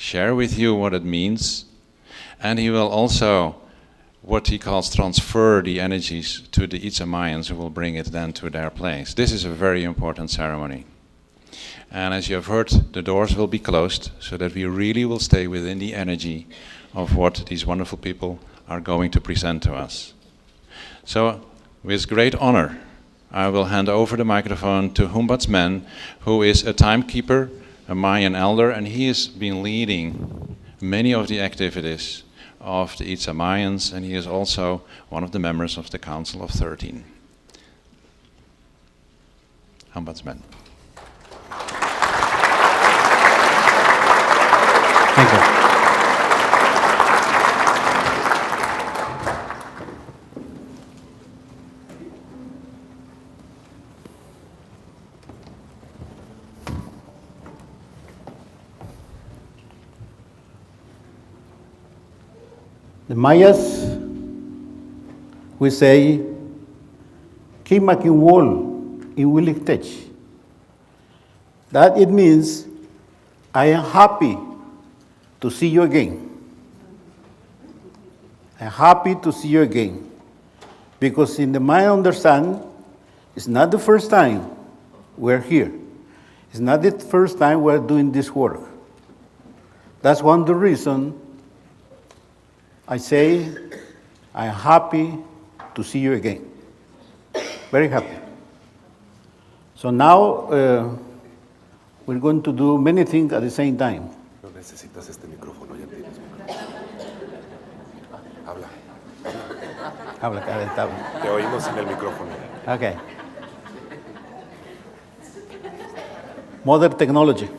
share with you what it means, and he will also, what he calls, transfer the energies to the Itzamayans, who will bring it then to their place. This is a very important ceremony. And as you have heard, the doors will be closed so that we really will stay within the energy of what these wonderful people are going to present to us. So, with great honor, I will hand over the microphone to Humbat's man, who is a timekeeper, a Mayan elder, and he has been leading many of the activities of the Itzamayans, and he is also one of the members of the Council of 13. Humbat's man. Thank you. The Mayas, we say, Kimakin wall in Wilik. That it means, I am happy to see you again. I'm happy to see you again. Because in the Maya understand, it's not the first time we're here. It's not the first time we're doing this work. That's one of the reasons I say I'm happy to see you again. Very happy. So now we're going to do many things at the same time. No necesitas este micrófono, ya tienes micrófono. Habla. Habla, habla. Te oímos sin el micrófono. Okay. Modern technology.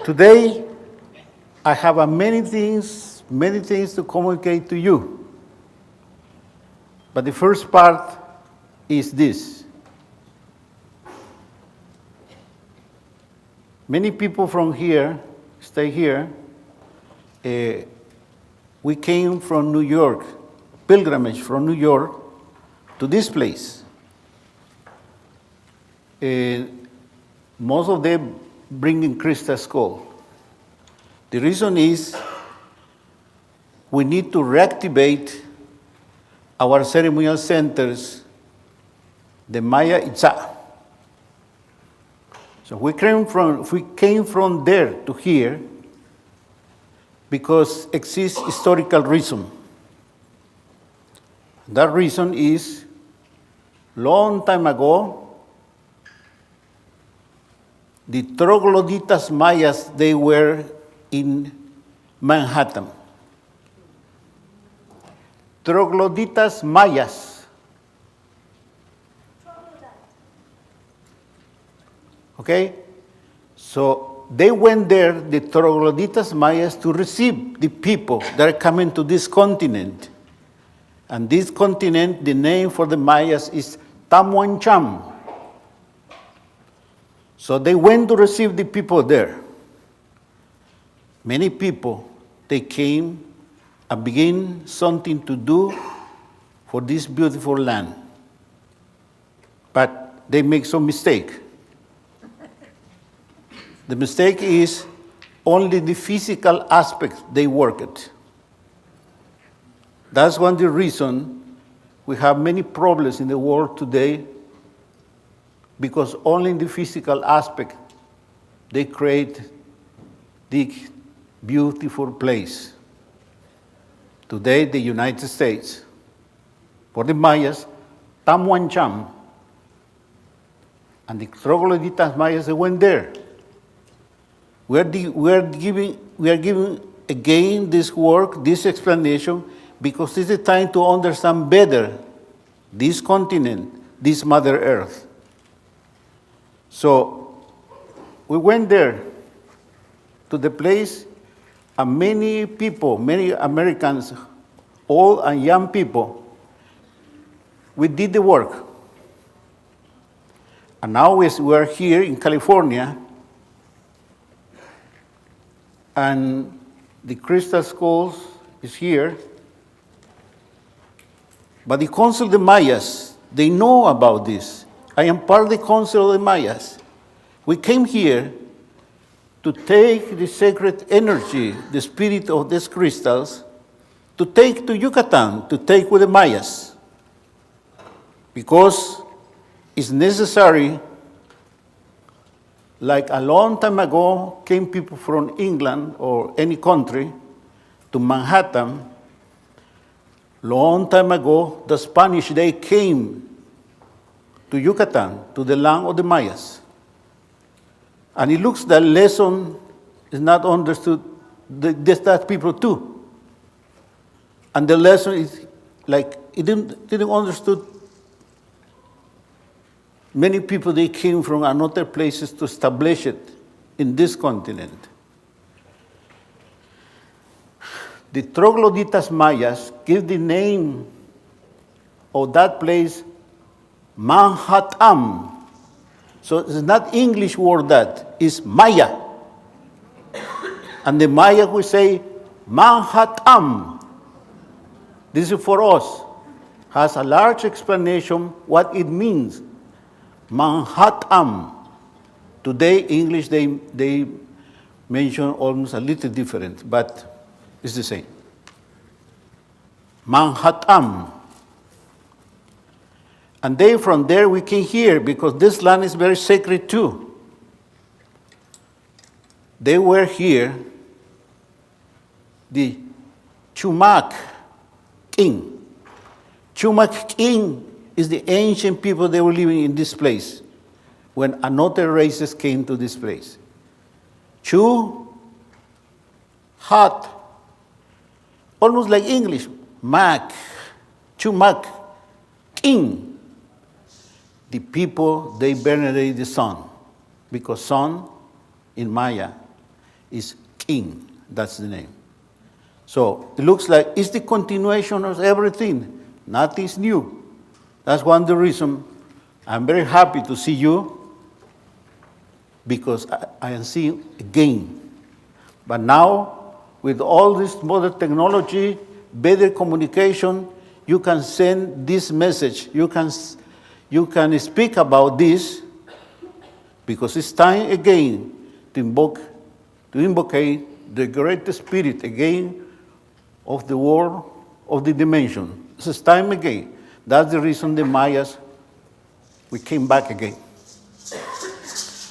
Today, I have many things to communicate to you. But the first part is this. Many people from here stay here. We came from New York, pilgrimage from New York to this place. Most of them bringing crystal skull. The reason is we need to reactivate our ceremonial centers, the Maya Itza. So we came from there to here because exists historical reason. That reason is long time ago, the troglodytas Mayas, they were in Manhattan. Troglodytas Mayas. Okay? So they went there, the troglodytas Mayas, to receive the people that are coming to this continent. And this continent, the name for the Mayas is Tamuancham. So they went to receive the people there. Many people, they came and began something to do for this beautiful land. But they make some mistake. The mistake is only the physical aspect they work it. That's one of the reasons we have many problems in the world today, because only in the physical aspect they create the beautiful place. Today, the United States, for the Mayas, Tamuancham, and the troglodytas Mayas, they went there. We are giving again this work, this explanation, because this is time to understand better this continent, this Mother Earth. So we went there to the place, and many people, many Americans, old and young people, we did the work. And now we are here in California, and the crystal skulls is here. But the Council of the Mayas, they know about this. I am part of the Council of the Mayas. We came here to take the sacred energy, the spirit of these crystals, to take to Yucatan, to take with the Mayas. Because it's necessary, like a long time ago, came people from England or any country to Manhattan. Long time ago, the Spanish, they came to Yucatan, to the land of the Mayas. And it looks that lesson is not understood, that people too. And the lesson is like, it didn't understood. Many people, they came from another places to establish it in this continent. The Trogloditas Mayas give the name of that place Manhattan. So it's not English word that, it's Maya. And the Maya will say Manhattan. This is for us. Has a large explanation what it means. Manhattan. Today, English, they mention almost a little different, but it's the same. Manhattan. And then from there we came here because this land is very sacred too. They were here, the Chumac king. Chumac king is the ancient people that were living in this place when another races came to this place. Chu, hot, almost like English, Mac, Chumac, king. The people, they venerate the sun, because sun in Maya is king, that's the name. So it looks like it's the continuation of everything, nothing's new. That's one of the reasons I'm very happy to see you, because I am seeing again. But now, with all this modern technology, better communication, you can send this message. You can speak about this, because it's time again to invoke the great spirit again of the world, of the dimension. It's time again. That's the reason the Mayas, we came back again.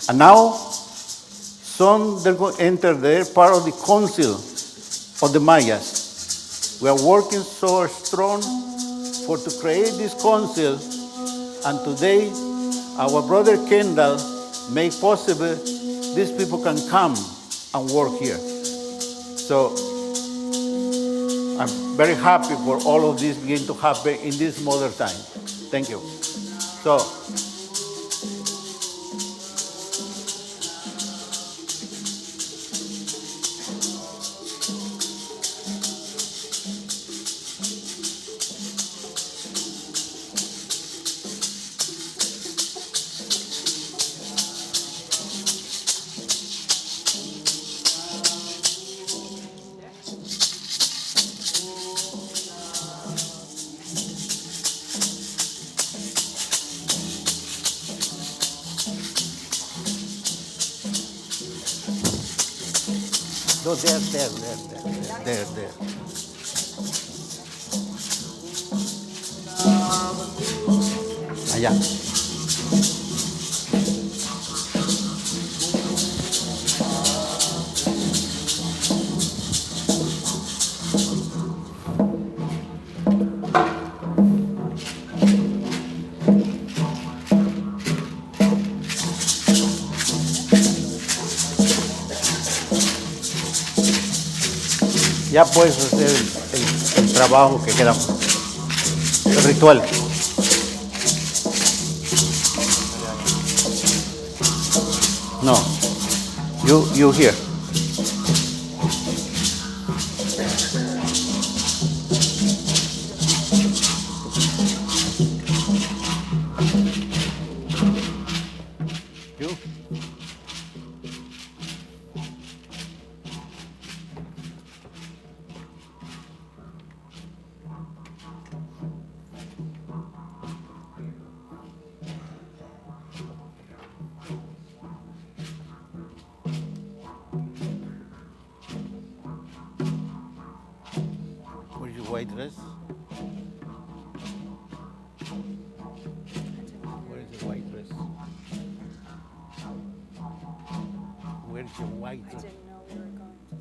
And now, some they're going to enter there, part of the council of the Mayas. We are working so strong to create this council, and today, our brother Kendall make possible these people can come and work here. So I'm very happy for all of this begin to happen in this modern time. Thank you. So, no, there. Allá. Ya puedes hacer el trabajo que queda, el ritual. No, you here. You. white dress? Where is the white dress? Where's your white I dress? didn't know we were going to.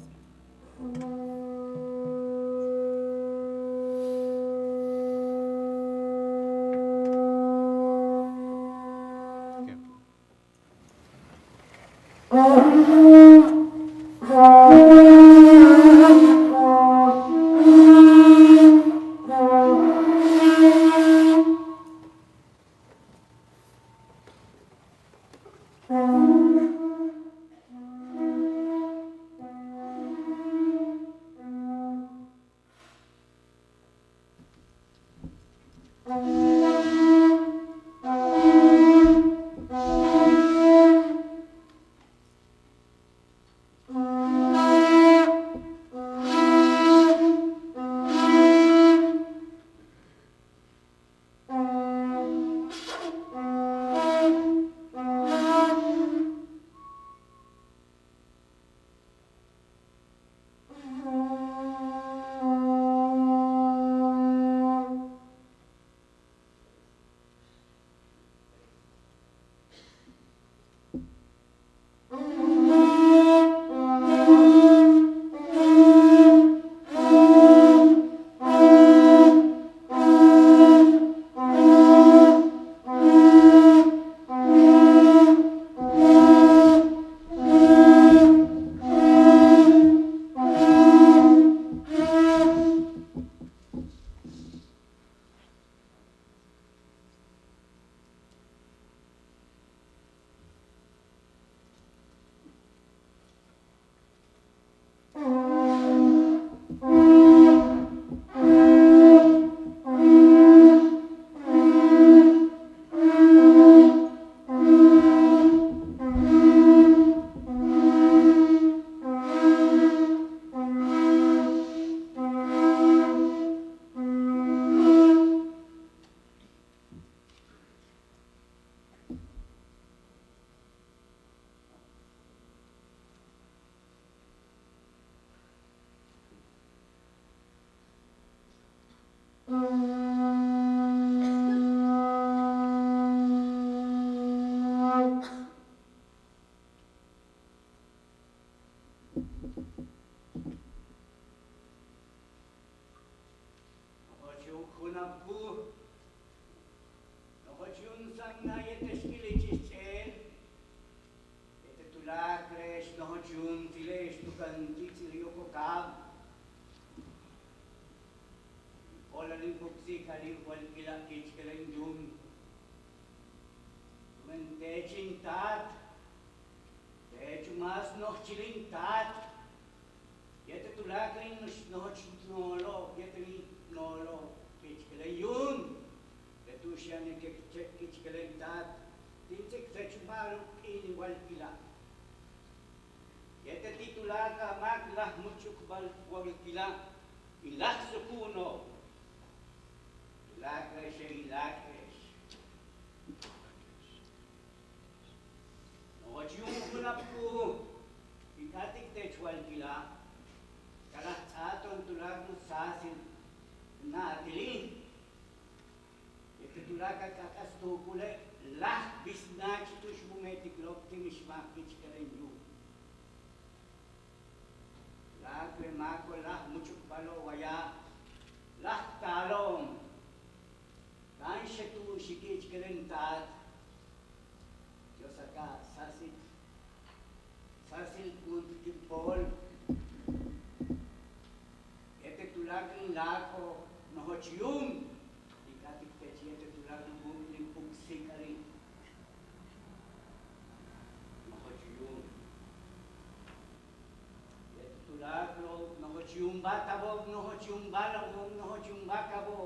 Careful.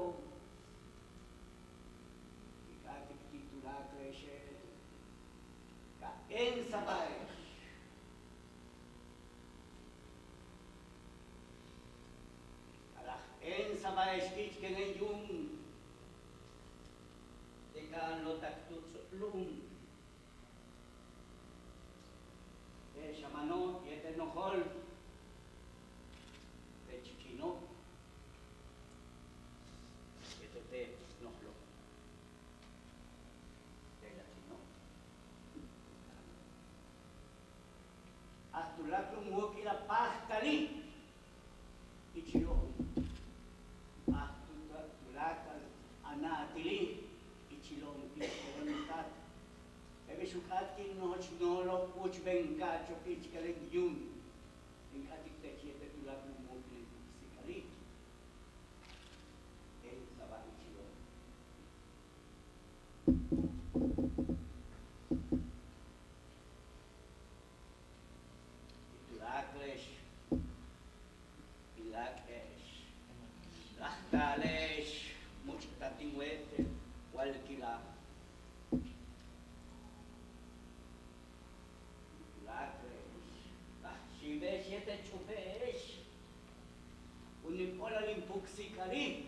puksikali.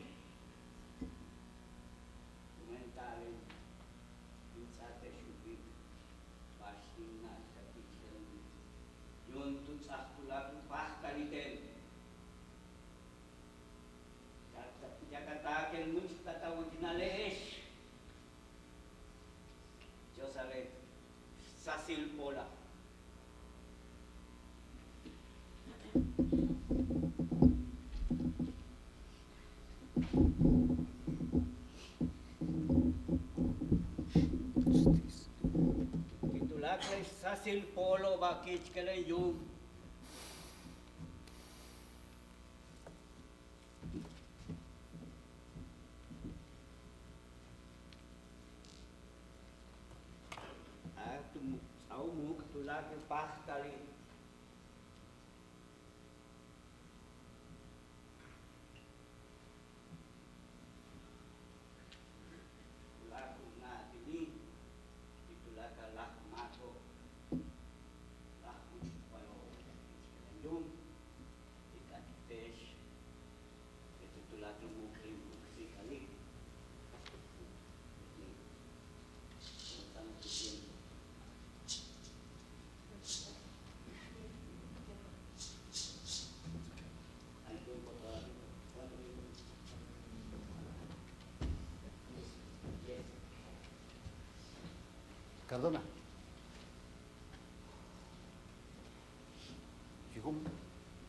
Mentalin insate shubin bashin na kapichen yun tutsak tulak pahkaliten. Jakataken much tatawag dinalees. Josare sasil pola. Itulak ay sasil polo bakit kala yung au mu tulak ay pahkali. Cardona. Hijo,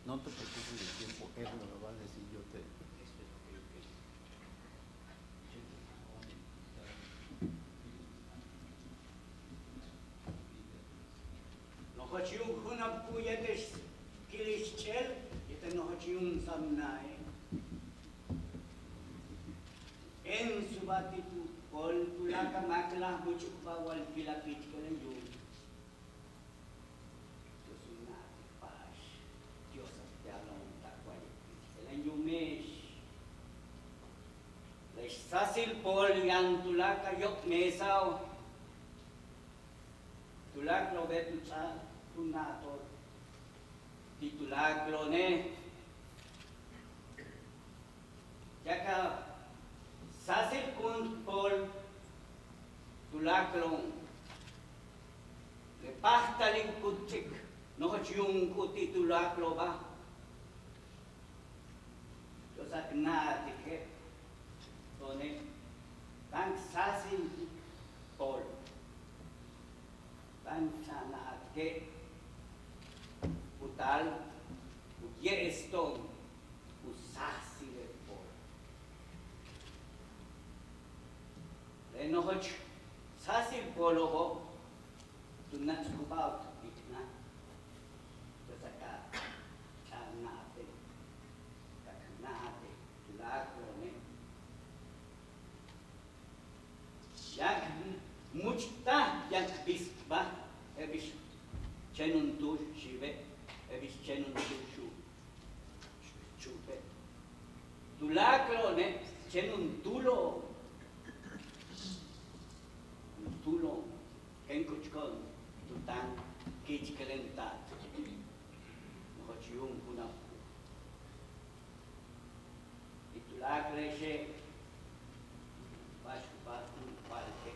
no te preocupes del tiempo, él me lo va a decir, yo te... Nochociung hunap kuyetes kilischel, ite nochociung samnai. En subatitu kol tulaka maklah mucuk bawal pilapit kalayun. Susunati pas, Diyos at dalong takway kalayun mesh. Sasil pol yang tulaka yok mesaw. Tulak lo betu sa tunato. Ditulak lo ne. Jaka sasil kun pol tulak lo. Lepah taling kutik. Nohot yung kuti tulak lo ba? Dosa kena tiket. Tone. Tang sasil pol. Sana at ke utal uye estong usasi le por le no hoch sasi polo ho tunat skubaut itna to saka chana ate kakna ate tulakro ne yak muchta yak bisba ebish chenun tu shive ebish chenun tu chupe tulakro ne chenun tulo kenkuchkon tutan kichkelentat nochiyum kunap itulakre she bashpatu palke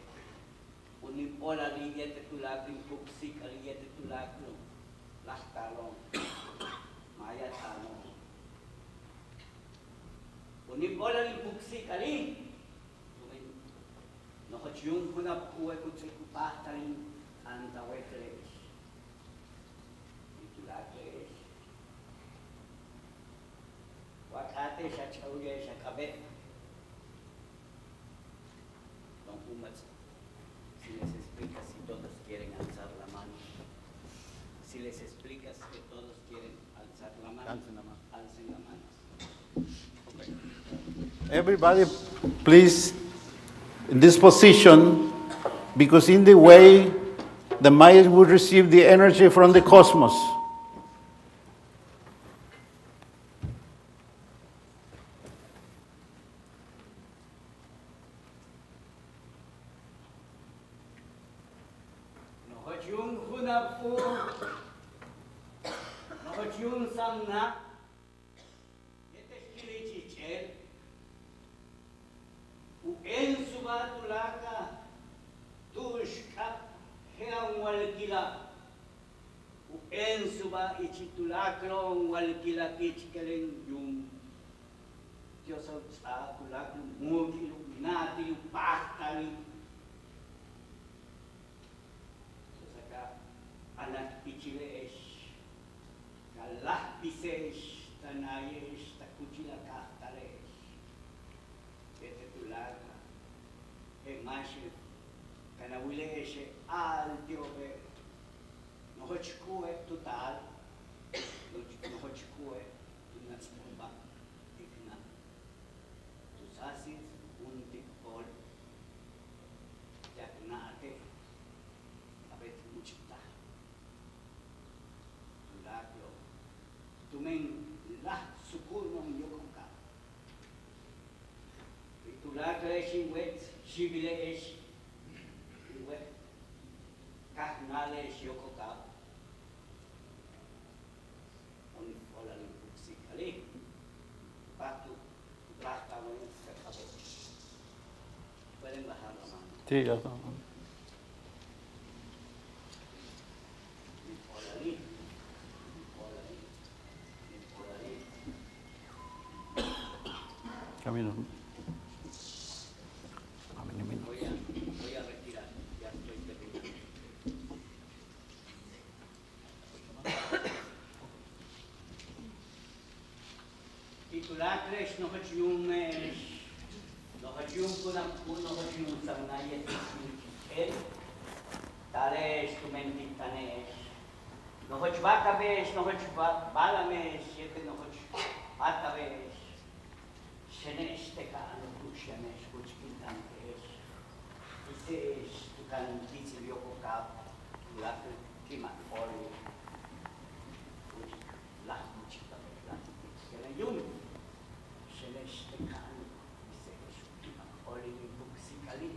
unipola liyete tulakring puksik aliyete tulakro lahtalong maya talong unipola li puksik ali nochiyum kunap kuwe kutsik kupahtalin antawekles itulakles wakate sa chauye sa kabe don't umat. Si les explicas si todos quieren alzar la mano. Si les explicas que todos quieren alzar la mano, alcen la mano. Okay. Everybody, please, in this position, because in the way, the Mayas would receive the energy from the cosmos. Nohojung hunapu, nohojung samna, yetes kilichi Él. En suba tulaka, tushka, hean walkila. En suba ichitulakron walkila kichkelen yung Dios sa tulakron mugi iluminati yung paktali. So saka anak ichileesh, kalah pisesh, tanayesh, takuchila kahtalesh. Desde tu lado, en macho, canawile ese al diobe, no hochkue total, no hochkue, tu nas bomba, digna. Tu sasis un ticol, ya nate, a ver muchita. Tu lado, tu men la sukuno yo con ka. Tulakresh wet, shibilesh, wet, kahnalesh yokoka. On fola limpuxicali, patu, plata, bueno, cacabo. Pueden bajar la mano. Sí, ya está. Polali, Camino. voy a retirar, ya estoy terminando. Tulakresh no hachiyumesh, no hachiyum kunam no hachiyum samnayet el, taresh tu mentitanesh, no hachvakabesh, no hachbalamesh, yete no hachatabesh, shenesh tekan kushamesh kuchkintantesh, isesh tukan kitziliokokap, tulakre kimat ori, lah muchitabesh, lah muchitabesh, Shelesh tekan, isesh kimat ori buxikali.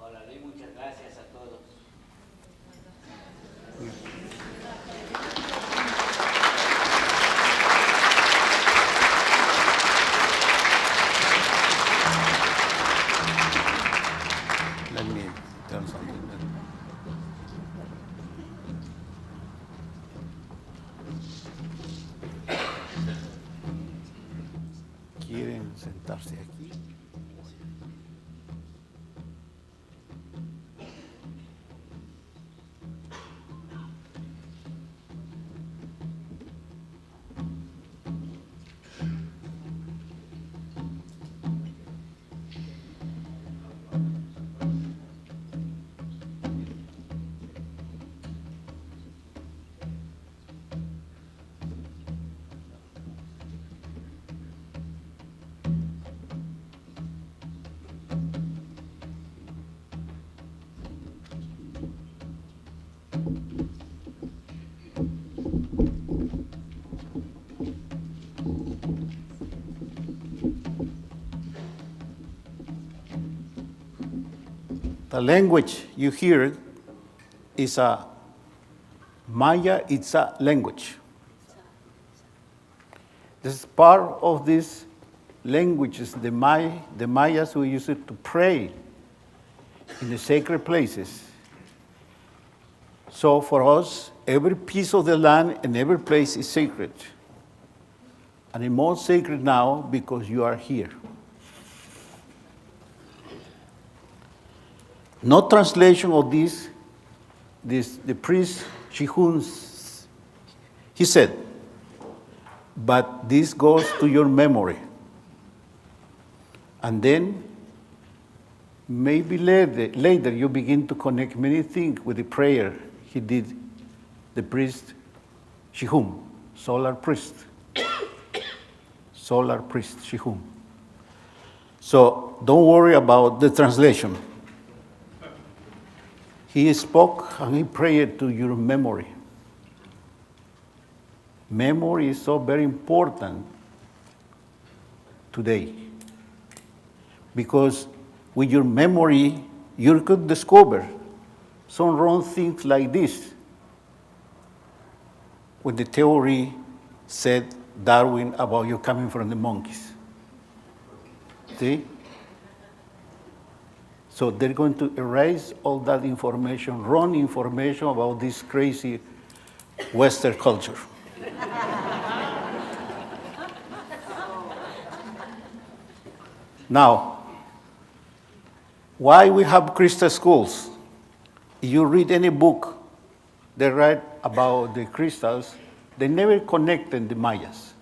Órale, muchas gracias a todos. Let me tell something. ¿Quieren sentarse aquí? The language you hear is a Maya Itza language. This is part of these languages, the Mayas who use it to pray in the sacred places. So for us, every piece of the land and every place is sacred. And it's more sacred now because you are here. No translation of this, the priest Shihun, he said, but this goes to your memory. And then maybe later you begin to connect many things with the prayer he did, the priest Shihun, solar priest. Solar priest Shihun. So don't worry about the translation. He spoke and he prayed to your memory. Memory is so very important today. Because with your memory, you could discover some wrong things like this. When the theory said Darwin about you coming from the monkeys. See? So they're going to erase all that information, wrong information about this crazy Western culture. Now, why we have Christian schools? If you read any book they write about the crystals, they never connected the Mayas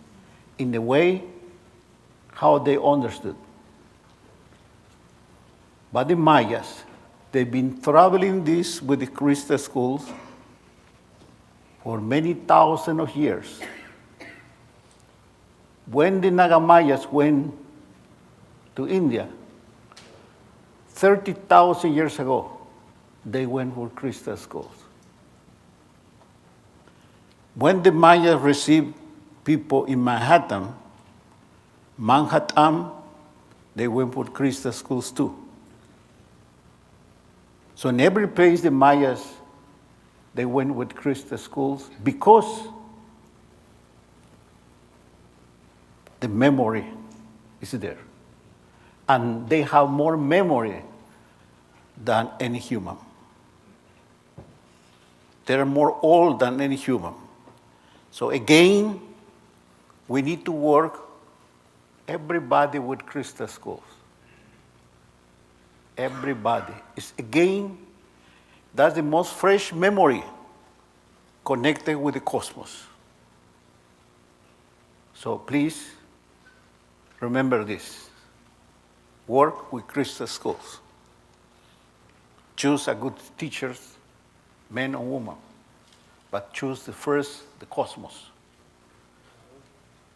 in the way how they understood. But the Mayas, they've been traveling this with the crystal schools for many thousands of years. When the Naga Mayas went to India, 30,000 years ago, they went for crystal schools. When the Mayas received people in Manhattan, they went for crystal schools too. So in every place the Mayas, they went with crystal schools because the memory is there. And they have more memory than any human. They are more old than any human. So again, we need to work everybody with crystal schools. Everybody. It's again, that's the most fresh memory connected with the cosmos. So please remember this. Work with crystal schools. Choose a good teachers, men and women, but choose the cosmos.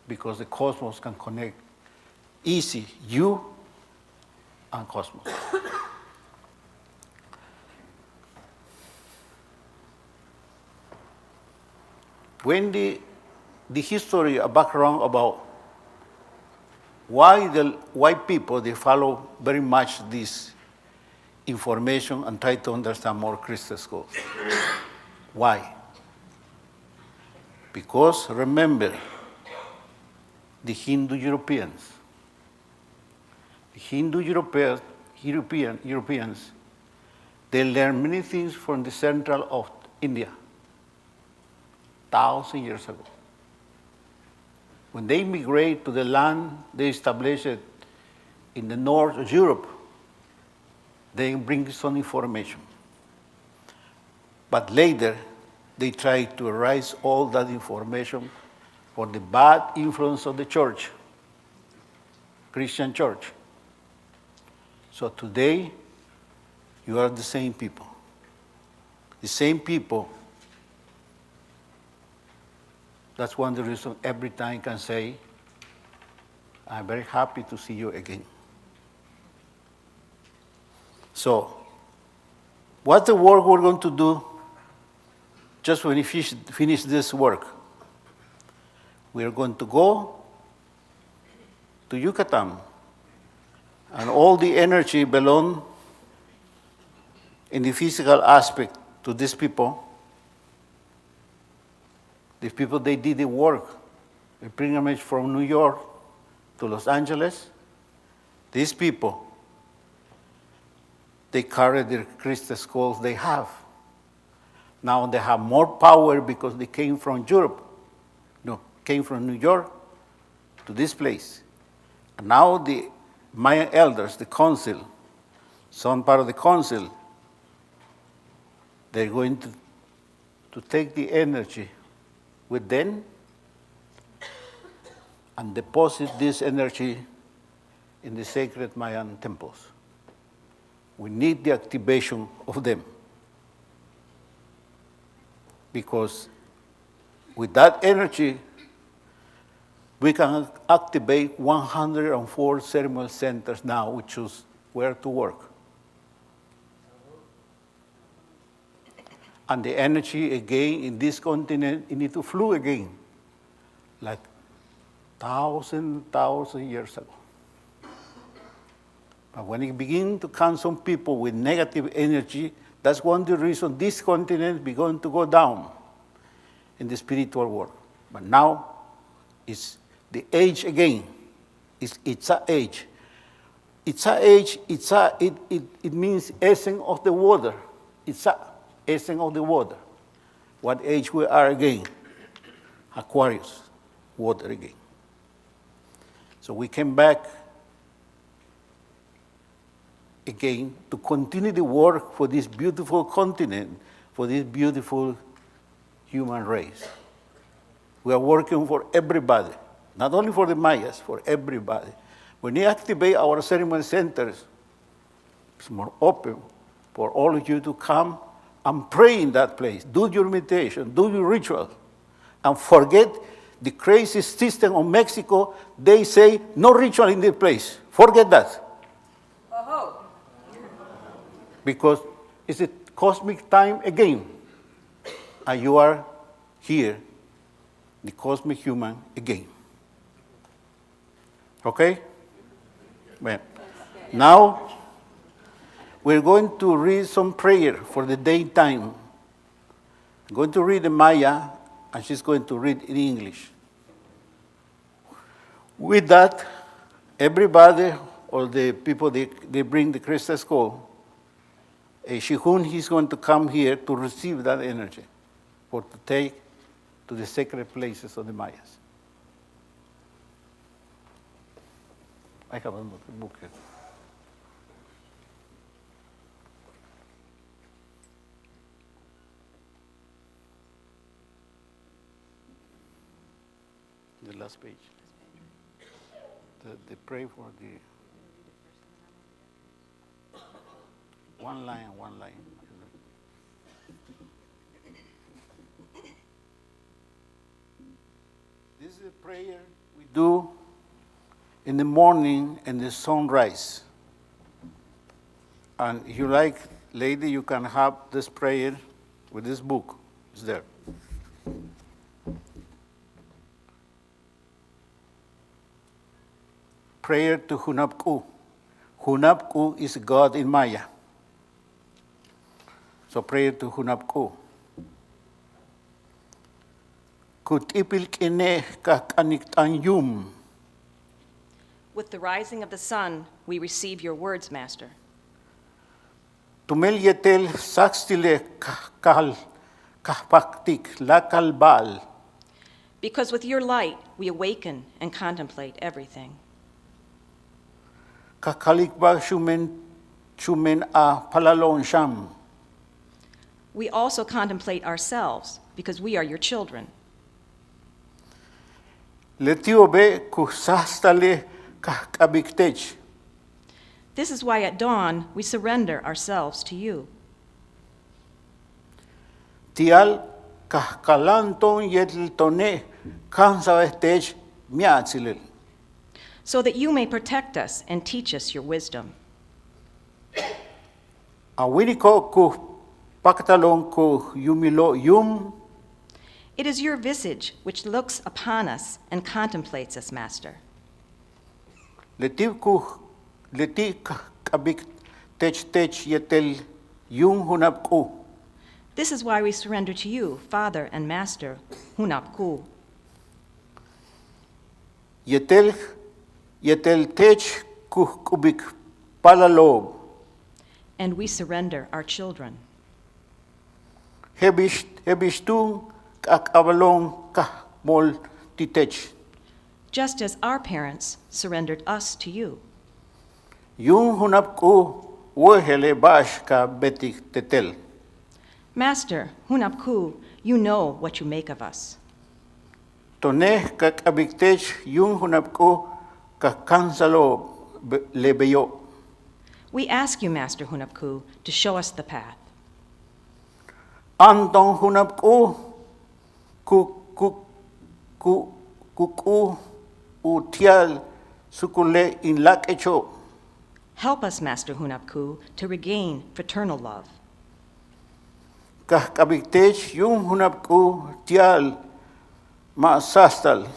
Because the cosmos can connect easy you and cosmos. When the history, a background about why the white people, they follow very much this information and try to understand more crystal schools. Why? Because remember, the Hindu Europeans, they learned many things from the central of India, 1,000 years ago. When they migrate to the land they established in the north of Europe, they bring some information. But later, they try to erase all that information for the bad influence of the church, Christian church. So today, you are the same people. The same people. That's one of the reasons every time I can say, I'm very happy to see you again. So, what's the work we're going to do just when we finish this work? We are going to go to Yucatan, and all the energy belong in the physical aspect to these people. The people, they did the work, the pilgrimage from New York to Los Angeles. These people, they carry the crystal skulls they have. Now they have more power because they came from Europe, came from New York to this place. And now the Mayan elders, the council, some part of the council, they're going to take the energy with them and deposit this energy in the sacred Mayan temples. We need the activation of them, because with that energy, we can activate 104 ceremonial centers now. We choose where to work. And the energy again in this continent, it need to flow again, like thousand years ago. But when it begins to come some people with negative energy, that's one of the reasons this continent is going to go down in the spiritual world. But now it's the age again. It's an age. It's an age. It means essence of the water. It's a essence of the water. What age we are again? Aquarius, water again. So we came back again to continue the work for this beautiful continent, for this beautiful human race. We are working for everybody, not only for the Mayas, for everybody. When we activate our ceremony centers, it's more open for all of you to come and pray in that place. Do your meditation, do your ritual, and forget the crazy system of Mexico. They say no ritual in this place. Forget that. Because it's a cosmic time again. And you are here, the cosmic human again. Okay? Well, now we're going to read some prayer for the daytime. I'm going to read the Maya, and she's going to read in English. With that, everybody, or the people, they bring the crystal skull. A Shihun, he's going to come here to receive that energy, or to take to the sacred places of the Mayas. I have another book here. The last page. They pray for the one line. This is a prayer we do in the morning and the sunrise. And if you like, lady, you can have this prayer with this book. It's there. Prayer to Hunapku. Hunapku is God in Maya. So prayer to Hunapku. Kutipil kine kakaniktanyum. With the rising of the sun, we receive your words, Master. Tumel yetel sakstile kahal kahpaktik lakalbal. Because with your light, we awaken and contemplate everything. Kakalikba shumen a palalon sham. We also contemplate ourselves, because we are your children. Letiobe kusastale kahkabiktech. This is why at dawn, we surrender ourselves to you. Tial kahkalanton yetltone kansavestech miatzilil. So that you may protect us and teach us your wisdom. Awiniko ku paktalon ku yumilo yum. It is your visage which looks upon us and contemplates us, Master. Letik kabik tech yetel yung hunapku. This is why we surrender to you, Father and Master, Hunapku. Yetel tech kubik palalob. And we surrender our children. Hebishtung kakabalong kahmol titech. Just as our parents surrendered us to you. Yung hunapku wohele bash ka betik tetel. Master, Hunapku, you know what you make of us. Toneh kakabigtech yung hunap ko kakansalo lebeyo. We ask you, Master Hunapku, to show us the path. Antong hunap ko ku utial sukule in lakecho. Help us, Master Hunapku, to regain fraternal love. Kakabigtech yung hunap ko tial maasastal.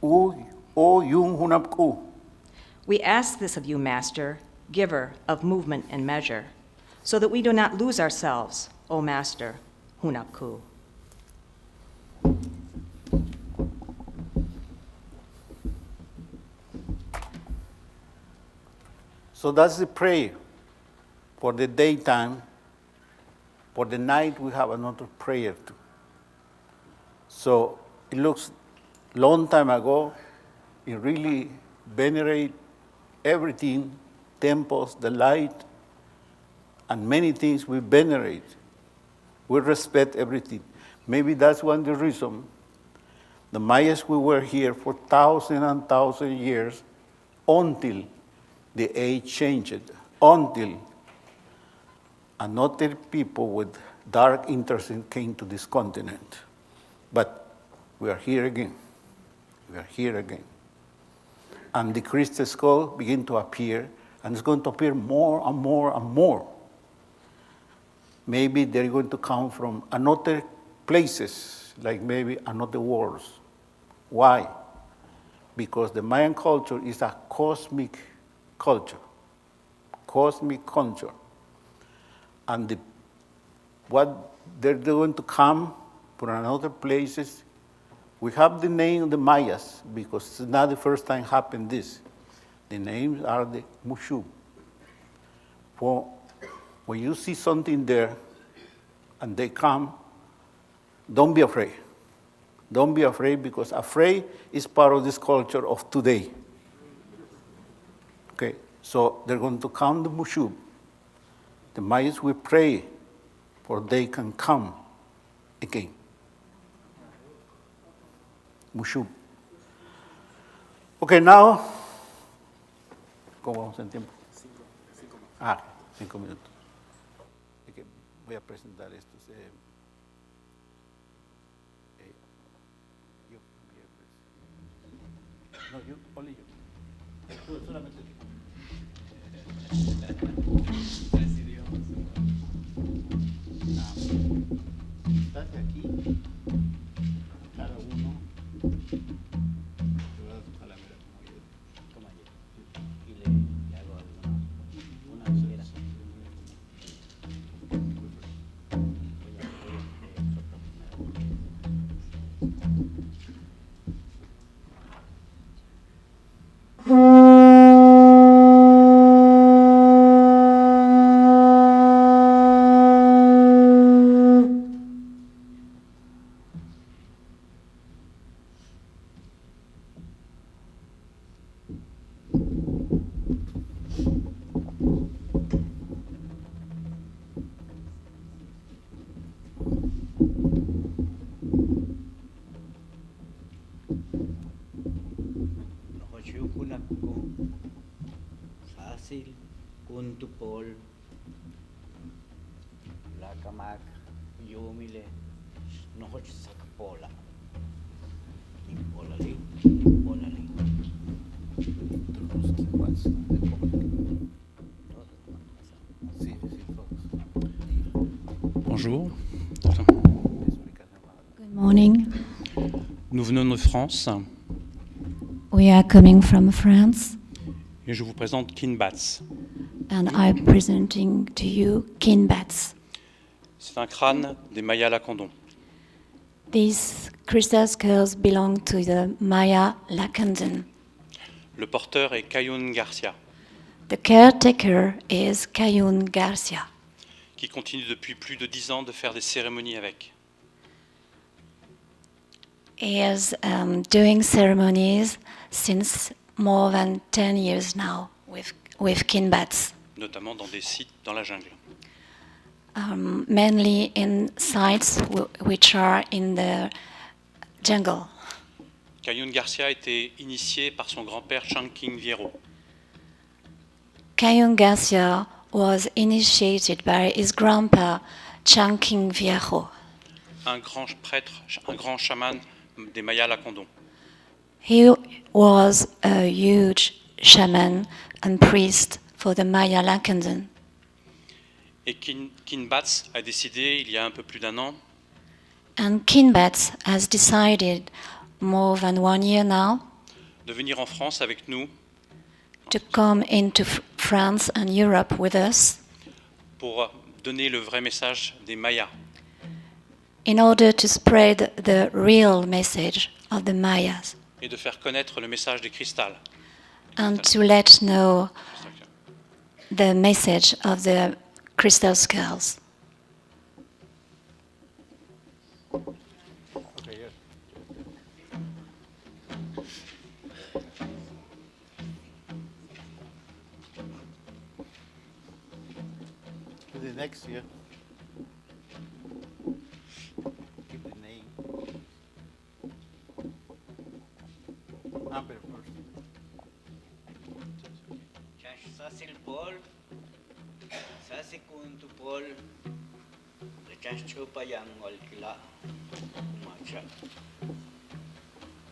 O yung hunap ko. We ask this of you, Master, giver of movement and measure, so that we do not lose ourselves, O Master Hunapku. So that's the prayer for the daytime. For the night, we have another prayer too. So it looks long time ago, it really venerate everything, temples, the light, and many things we venerate. We respect everything. Maybe that's one of the reasons the Mayas we were here for thousands and thousands of years until the age changed, until another people with dark interests came to this continent. But we are here again. We are here again. And the crystal skull begin to appear, and it's going to appear more and more and more. Maybe they're going to come from another places, like maybe another worlds. Why? Because the Mayan culture is a cosmic culture. Cosmic culture. And what they're going to come from another places. We have the name of the Mayas because it's not the first time happened this. The names are the Mushu. For when you see something there and they come, don't be afraid. Don't be afraid because afraid is part of this culture of today. Okay, so they're going to come the Mushu. The Mayas will pray for they can come again. Mushu. Okay, now, ¿cómo vamos en tiempo? 5 minutos. Es que voy a presentar esto. No, you, only you. Tú, solamente tú. Estate aquí, cada uno. Te voy a dar tu calavera como yo. Toma yo. Y le hago una hoguera. Sasil, Kuntupol, Lakamak, Yumile, Nohoch Sakapola. Polali, Polali. Bonjour. Good morning. Nous venons de France We are coming from France, et je vous présente Kinbats. and I'm presenting to you Kinbats. C'est un crâne des Mayas Lacandon. These crystal skulls belong to the Maya Lacandon. Le porteur est Cayun Garcia, The caretaker is Cayun Garcia, qui continue depuis plus de 10 ans de faire des cérémonies avec. He is doing ceremonies since more than 10 years now with Kinbats. notamment dans des sites dans la jungle. Mainly in sites which are in the jungle. Cayun Garcia a été initié par son grand-père Chanking Viero. Cayun Garcia was initiated by his grandpa, Chanking Viejo. Un grand prêtre, un grand chaman des Mayas Lacandon. He was a huge shaman and priest for the Maya Lacandon. Et Kinbats a décidé, il y a un peu plus d'1 an, And Kinbats has decided more than 1 year now de venir en France avec nous to come into France and Europe with us pour donner le vrai message des Mayas. in order to spread the real message of the Mayas Et de faire connaître le message des cristals. and to let know the message of the crystal skulls. Okay, yes. To the next year. Keep the name. Number first. Ça c'est le Paul, ça c'est Kuntu Paul, le chancho payang olkila, macha.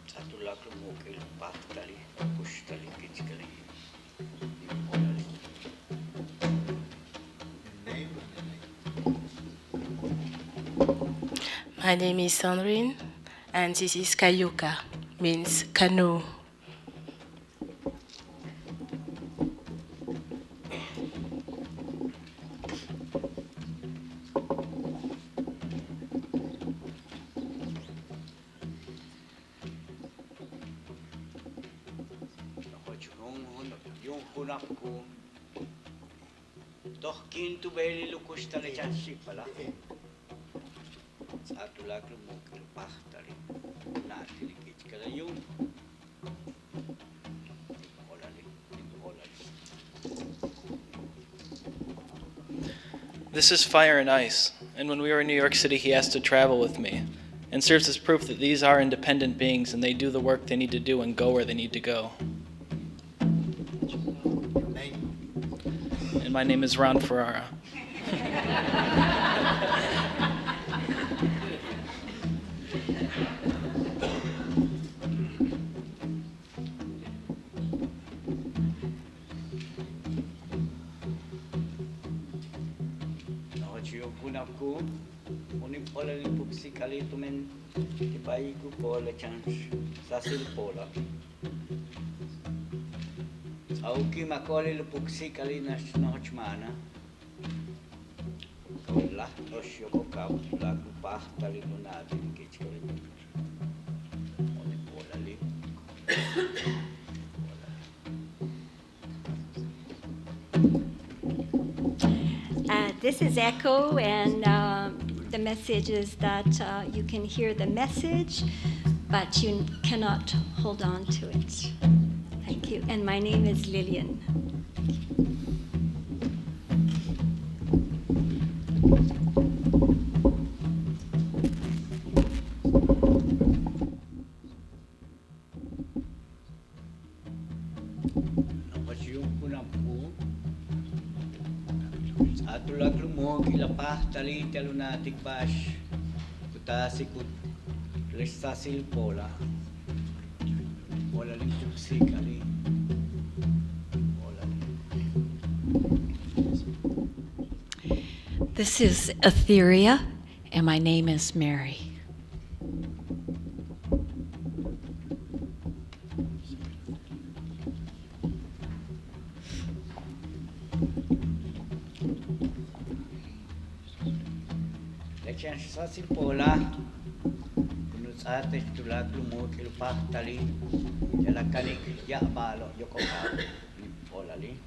Satu lak lumukil pat tali, push tali kitskali. Name My name is Sandrine, and this is Kayuka, means canoe. Yung kunak ko, toh kintu beli lukus tali chansi pala. Satu lak lumukil pat tali, natili kitskali yung. This is Fire and Ice, and when we were in New York City, he asked to travel with me, and serves as proof that these are independent beings and they do the work they need to do and go where they need to go. name. And my name is Ron Ferrara. Yung kunak ko, unin pala ni puksi kali tumen, ipai ko pala chance sa silpola. Auki makoli lu puksi kali na nochmana. Kaulah osyo ko kau lagu pah tali lunati kitskali. Unin pala li. This is Echo, and the message is that you can hear the message, but you cannot hold on to it. Thank you. And my name is Lillian. Yung kunak ko, ato lag lumog ilapah tali talunatik bash kuta sikut lesta silpola wala ling tuksi kali wala ling. This is Etheria, and my name is Mary. Lechen sa silpola kunut ate tulag lumog ilapah tali jalakanik ya balo yoko ka wala ling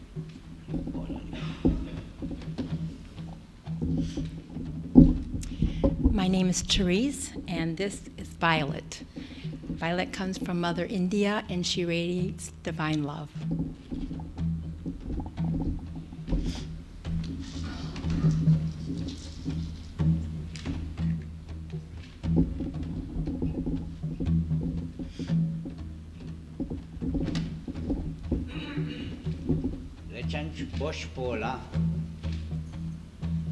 wala ling. My name is Therese, and this is Violet. Violet comes from Mother India, and she radiates divine love. chanch bosh pola.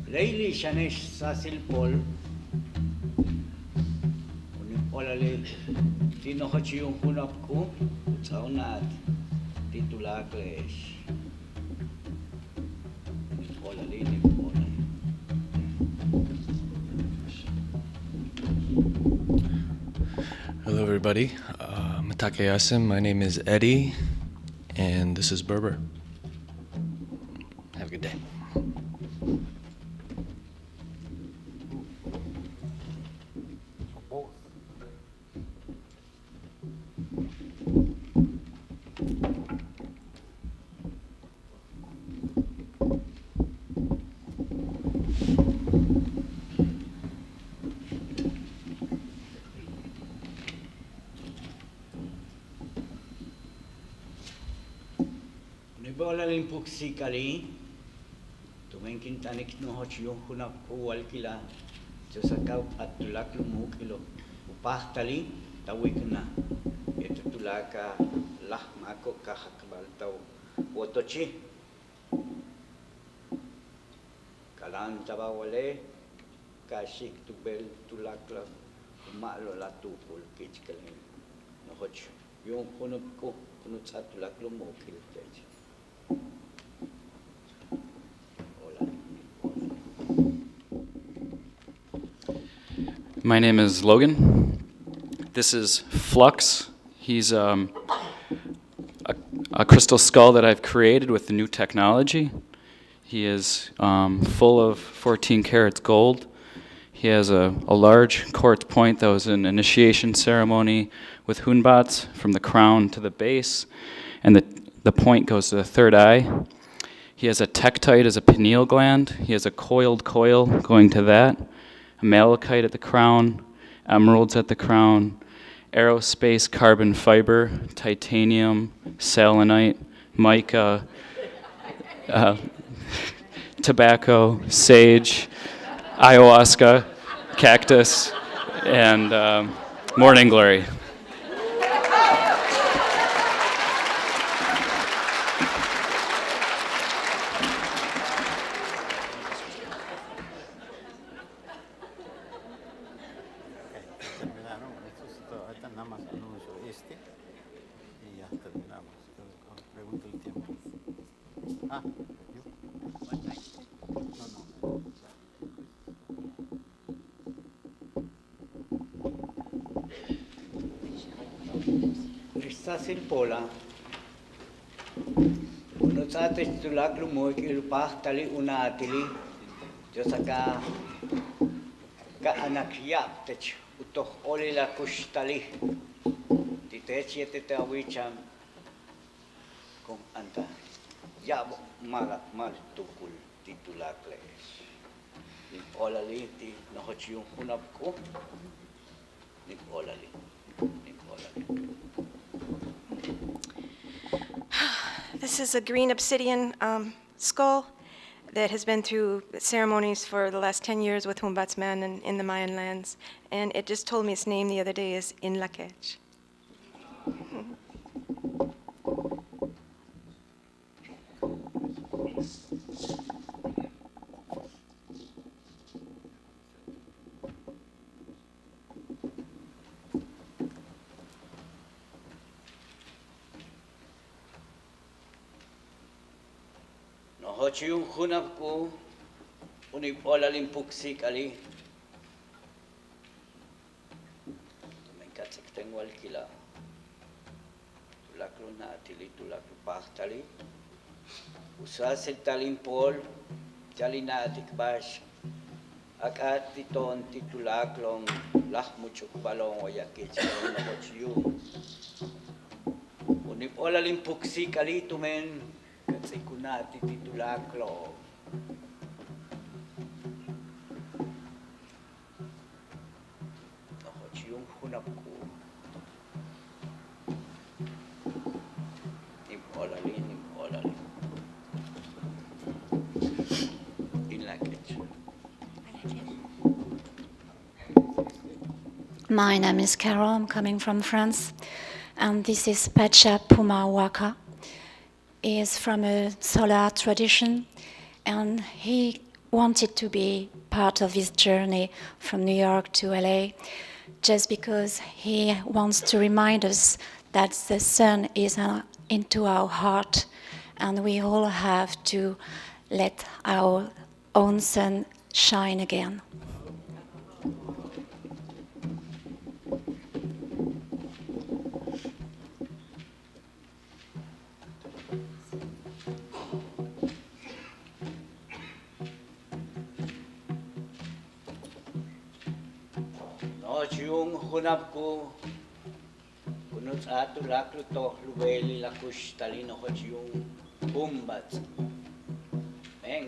Lately, Shanesh Sasil Pol. Olale, tino hachi yung hunap ko, saunat, titulakles. Olale, ni olay. Hello, everybody. Matake Asim. My name is Eddie, and this is Berber. Have a good day. Nibola limpuk si kali, tumengkin tanik no hachi yung hunap ko walkila, jasakaw at tulak lumukilo, upah tali, tawik na, ito tulaka lah mako kahakbal taw, wotochi, kalan tabawale, kasik tubel tulak lang, umalo la tupul kichkalin, no hachi yung hunap ko, kunut sa tulak lumukil kachi. My name is Logan. This is Flux. He's a crystal skull that I've created with the new technology. He is full of 14 karats gold. He has a large quartz point that was an initiation ceremony with hunbats from the crown to the base, and the point goes to the third eye. He has a tektite as a pineal gland. He has a coiled coil going to that. Malachite at the crown, emeralds at the crown, aerospace carbon fiber, titanium, selenite, mica, tobacco, sage, ayahuasca, cactus, and morning glory. Sasil pola, unut sa atin tulak lumoy kilupah tali una atili, josaka ka anak yap tech utoh olila kush tali, titech yete tawicham kung anta yabo malak mal tukul titulak les, ni olali ti nahoch yung hunap ko, ni olali. This is a green obsidian skull that has been through ceremonies for the last 10 years with Humbatsman and in the Mayan lands. And it just told me its name the other day is Inlakech. Hochi yung hunap ko, unib olalim puksik ali. May katsakteng wal kila. Tulaklo na atili, tulaklo pahtali. Usasil talimpol, jali na atikbash. Akat titon titulaklong lah muchuk balong wayakit sa hochi yung. Unib olalim puksik ali tumen. Kasi kunati titulaklo. Ako yung hunap ko. Olali. Inlakech. My name is Carol. I'm coming from France. And this is Pacha Puma Waka. is from a solar tradition, and he wanted to be part of this journey from New York to LA, just because he wants to remind us that the sun is into our heart, and we all have to let our own sun shine again. No yung hunap ko kunut ato laklo to luweli lakush talino ko yung humbat. Meng.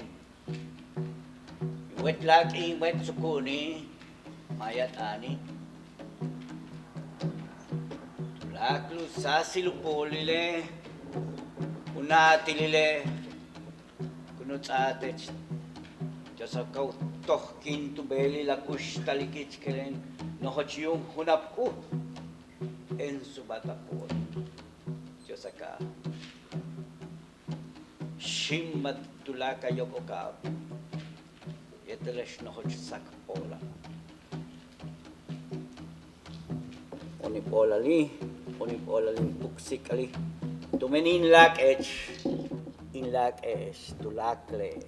Wet lag wet sukuni mayat ani. Laklo sa silupolile unatilile kunut ate jasa kau toh kintu beli lakush talikich kelen nohot yung hunap ko en subatapon jasa ka shimmat tulaka yoko ka yetelesh nohot sakpola onipola li puksik ali tumenin lak ech in lak es tulakles.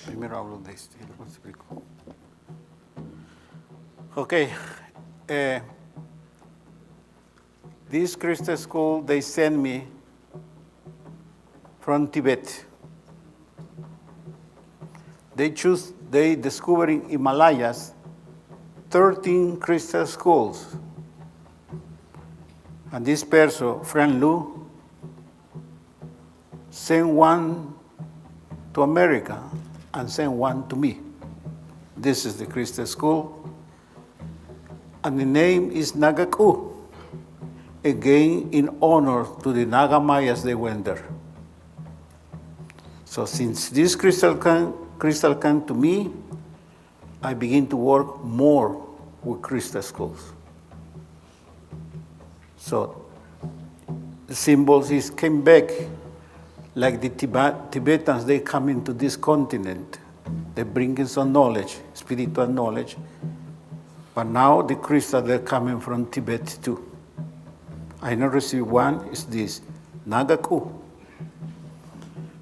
Primero hablo de esto y luego explico. Okay. This Christian school, they sent me from Tibet. They discovered in Himalayas 13 Christian schools. And this person, friend Lu, sent one to America and sent one to me. This is the Christian school. And the name is Nagaku. Again, in honor to the Naga Mayas, they went there. So since this crystal came to me, I begin to work more with crystal schools. So the symbols came back like the Tibetans, they come into this continent. They bring in some knowledge, spiritual knowledge. But now the crystals, they're coming from Tibet too. I now receive one, is this, Nagaku.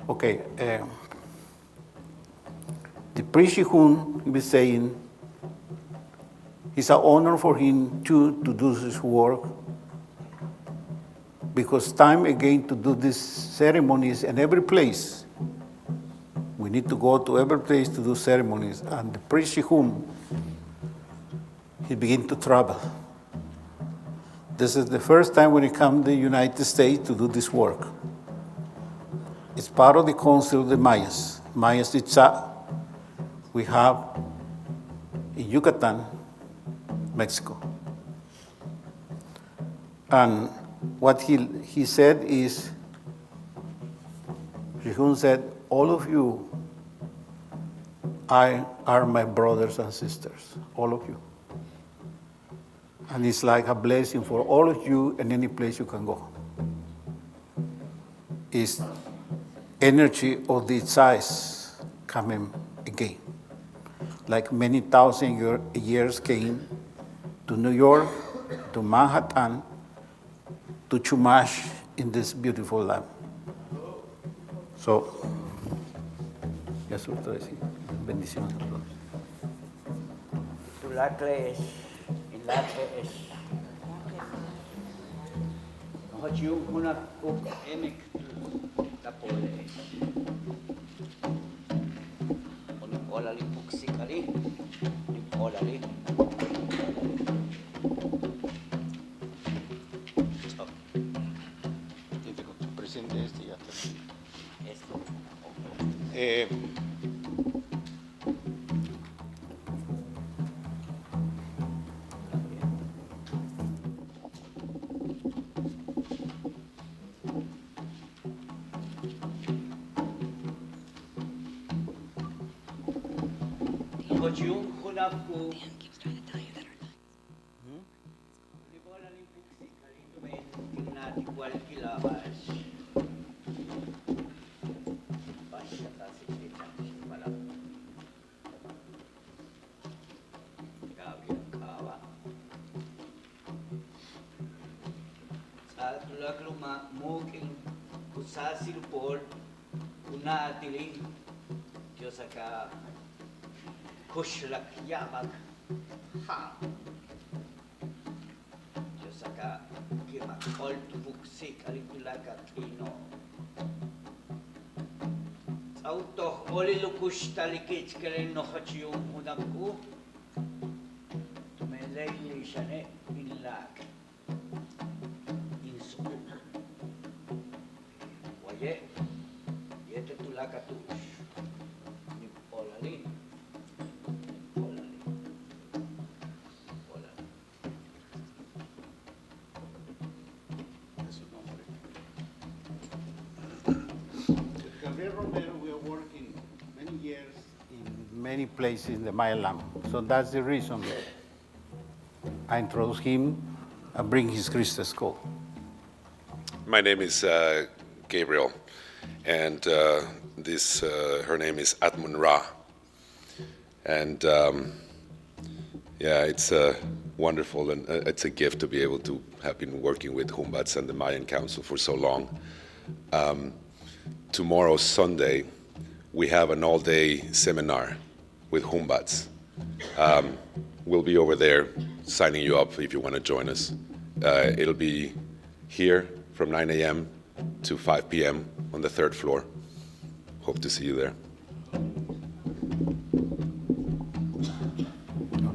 Okay, the priest Shihun was saying, it's an honor for him too to do this work, because time again to do these ceremonies in every place. We need to go to every place to do ceremonies. And the priest Shihun, he began to travel. This is the first time when he came to the United States to do this work. It's part of the Council of the Mayas. Mayas Itzá, we have in Yucatan, Mexico. And what he said is, Shihun said, all of you are my brothers and sisters, all of you. And it's like a blessing for all of you in any place you can go. It's energy of the size coming again. Like many thousand years came to New York, to Manhattan, to Chumash in this beautiful land. So, yes, bendiciones a todos. Tulakles. Lattes. Nohot yung hunap ko emek tapole. Onipola li puksikali, onipola li. Presente este ya está. Esto. Nohot yung hunap ko Tulak mungkin kusasir por una atiling Diyos ka kushlak yamak ha Diyos ka kimakol tubuksik alikulakat ino Auto oli lukush talikit kalen nohot yung unang ko tumelay ni shane inlak Ye, yete tulakatush, ni polalin, polalin, polalin. Es su nombre. Gabriel Romero, we are working many years in many places in the Mayan land. So that's the reason I introduce him and bring his Christus School. My name is Gabriel, and her name is Atmun Ra. And yeah, it's wonderful, and it's a gift to be able to have been working with Humbats and the Mayan Council for so long. Tomorrow, Sunday, we have an all-day seminar with Humbats. We'll be over there signing you up if you want to join us. It'll be here from 9 a.m. to 5 p.m. on the 3rd floor. Hope to see you there.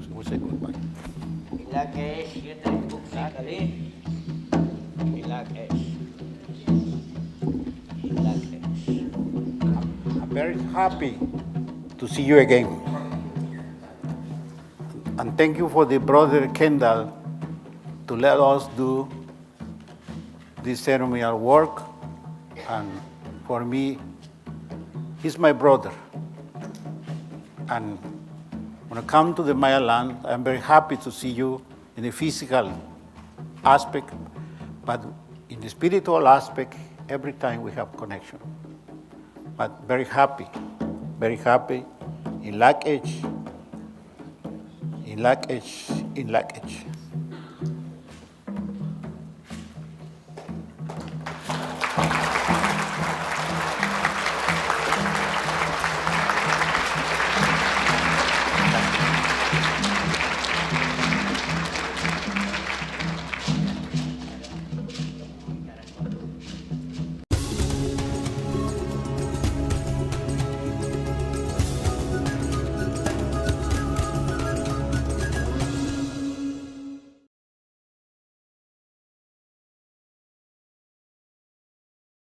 We'll say goodbye. Ilakesh, yete buksik ali, ilakesh, ilakesh. I'm very happy to see you again. And thank you for the brother Kendall to let us do this ceremonial work. And for me, he's my brother. And when I come to the Maya land, I'm very happy to see you in the physical aspect, but in the spiritual aspect, every time we have connection. But very happy in Lac Edge, in Lac Edge, in Lac Edge.